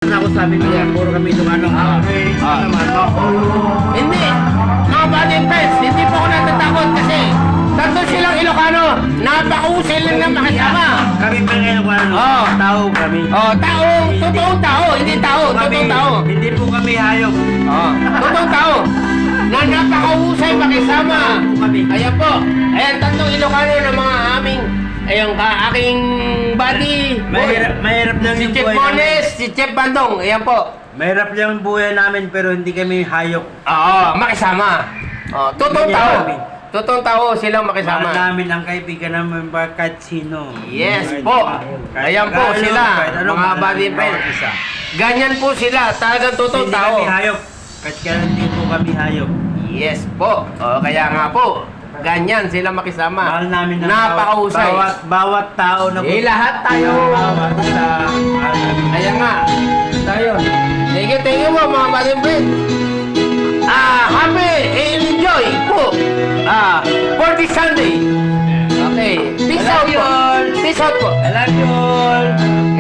Ako sabi ko, puro kami Ilocano. Hindi. Mga body friends, hindi po ako natatakot kasi tatlo silang Ilocano. Napakahusay lang na makasama. Kami pa ng Ilocano. Tao kami. Tao. Totoong tao. Hindi tao. Totoong tao. Hindi po kami hayop. Totoong tao. Na napakahusay makisama. Ayan po. Ayan, tatlong Ilocano na mga aming aking buddy. Mahirap lang Si yung Chef buhay namin. Mones, si Chef Bandong. Ayan po. Mahirap lang yung buhay namin pero hindi kami hayop. Oo, makisama. Totoong Ganyan tao. kami. Totoong tao silang Mahal makisama. namin ang kaibigan namin kahit sino. Yes Kahit po. kahit Ayan po Tagalog, sila, kahit ano, mga mahal body namin friends. bawat isa. Ganyan po sila, talagang totoong Hindi tao. kami hayop. Kahit kaya hindi po kami hayop. Yes po. Kaya nga po, ganyan sila makisama. Mahal namin ang Napakahusay. bawat tao na Lahat tayo. bawat isa. Mahal namin. Kaya nga, tayo. Thank you po mga body friends. Happy enjoy po. For this Sunday. Okay. Peace out po. Peace out po. I love you all.